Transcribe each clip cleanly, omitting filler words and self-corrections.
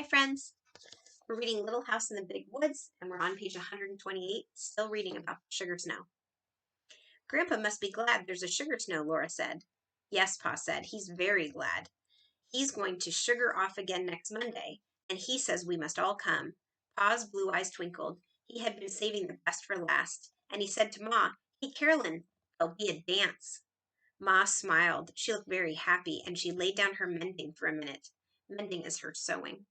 friends. We're reading Little House in the Big Woods, and we're on page 128, still reading about the sugar snow. Grandpa must be glad there's a sugar snow, Laura said. Yes, Pa said. He's very glad. He's going to sugar off again next Monday, and he says we must all come. Pa's blue eyes twinkled. He had been saving the best for last, and he said to Ma, "Hey, Carolyn, there'll be a dance." Ma smiled. She looked very happy, and she laid down her mending for a minute. Mending is her sewing.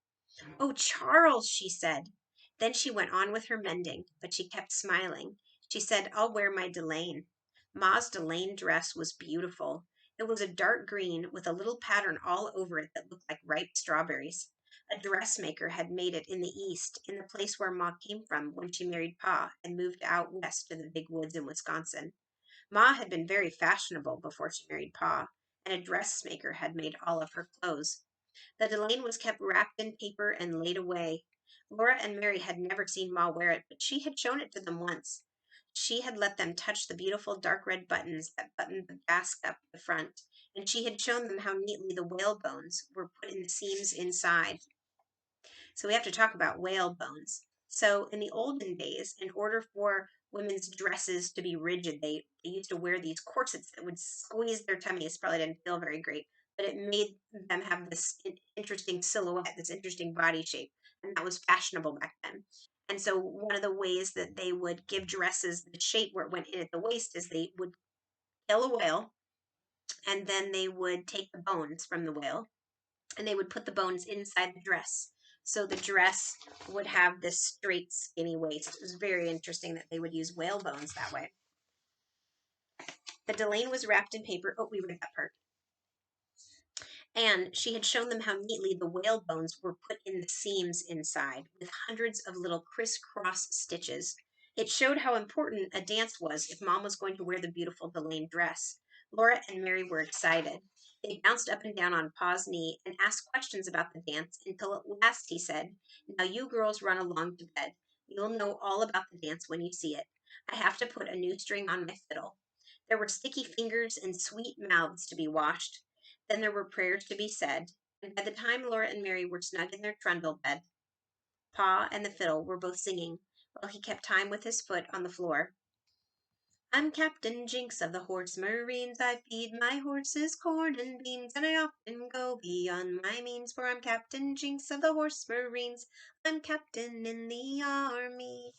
"Oh, Charles," she said. Then she went on with her mending, but she kept smiling. She said, "I'll wear my delaine." Ma's delaine dress was beautiful. It was a dark green with a little pattern all over it that looked like ripe strawberries. A dressmaker had made it in the East, in the place where Ma came from when she married Pa and moved out west to the big woods in Wisconsin. Ma had been very fashionable before she married Pa, and a dressmaker had made all of her clothes. The delaine was kept wrapped in paper and laid away. Laura and Mary had never seen Ma wear it, but she had shown it to them once. She had let them touch the beautiful dark red buttons that buttoned the basque up the front, and she had shown them how neatly the whalebones were put in the seams inside. So we have to talk about whalebones. So in the olden days, in order for women's dresses to be rigid, they used to wear these corsets that would squeeze their tummies. Probably didn't feel very great, but it made them have this interesting silhouette, this interesting body shape, and that was fashionable back then. And so one of the ways that they would give dresses the shape where it went in at the waist is they would kill a whale, and then they would take the bones from the whale and they would put the bones inside the dress. So the dress would have this straight, skinny waist. It was very interesting that they would use whale bones that way. The delaine was wrapped in paper. Oh, we read that part. And she had shown them how neatly the whale bones were put in the seams inside, with hundreds of little crisscross stitches. It showed how important a dance was if Mom was going to wear the beautiful delaine dress. Laura and Mary were excited. They bounced up and down on Pa's knee and asked questions about the dance until at last he said, "Now you girls run along to bed. You'll know all about the dance when you see it. I have to put a new string on my fiddle." There were sticky fingers and sweet mouths to be washed. Then there were prayers to be said, and by the time Laura and Mary were snug in their trundle bed, Pa and the fiddle were both singing, while he kept time with his foot on the floor. "I'm Captain Jinks of the Horse Marines. I feed my horses corn and beans, and I often go beyond my means, for I'm Captain Jinks of the Horse Marines. I'm captain in the army."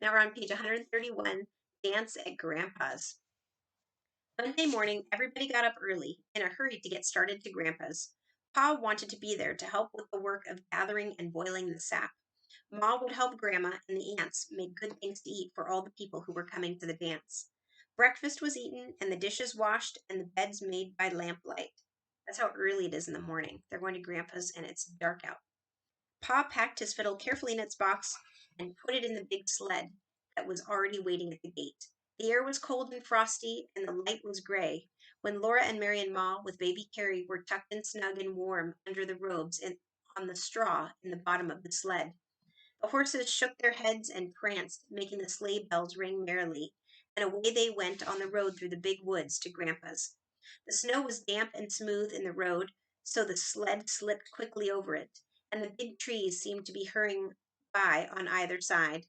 Now we're on page 131, Dance at Grandpa's. Monday morning, everybody got up early, in a hurry to get started to Grandpa's. Pa wanted to be there to help with the work of gathering and boiling the sap. Ma would help Grandma and the aunts make good things to eat for all the people who were coming to the dance. Breakfast was eaten, and the dishes washed, and the beds made by lamplight. That's how early it is in the morning. They're going to Grandpa's, and it's dark out. Pa packed his fiddle carefully in its box and put it in the big sled that was already waiting at the gate. The air was cold and frosty, and the light was gray, when Laura and Mary and Ma, with baby Carrie, were tucked in snug and warm under the robes on the straw in the bottom of the sled. The horses shook their heads and pranced, making the sleigh bells ring merrily, and away they went on the road through the big woods to Grandpa's. The snow was damp and smooth in the road, so the sled slipped quickly over it, and the big trees seemed to be hurrying by on either side.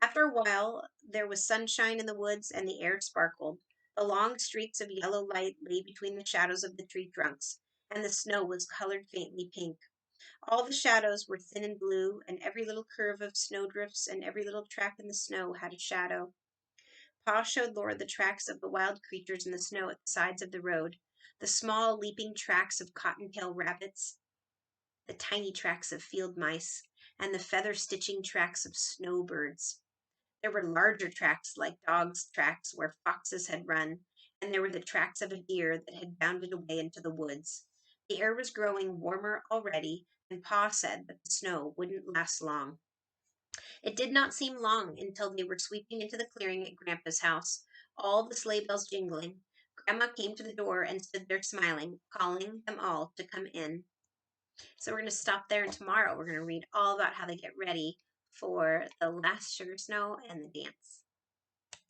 After a while, there was sunshine in the woods, and the air sparkled. The long streaks of yellow light lay between the shadows of the tree trunks, and the snow was colored faintly pink. All the shadows were thin and blue, and every little curve of snowdrifts and every little track in the snow had a shadow. Pa showed Laura the tracks of the wild creatures in the snow at the sides of the road, the small leaping tracks of cottontail rabbits, the tiny tracks of field mice, and the feather stitching tracks of snowbirds. There were larger tracks like dogs' tracks where foxes had run, and there were the tracks of a deer that had bounded away into the woods. The air was growing warmer already, and Pa said that the snow wouldn't last long. It did not seem long until they were sweeping into the clearing at Grandpa's house, all the sleigh bells jingling. Grandma came to the door and stood there smiling, calling them all to come in. So we're going to stop there, and tomorrow we're going to read all about how they get ready for the last sugar snow and the dance.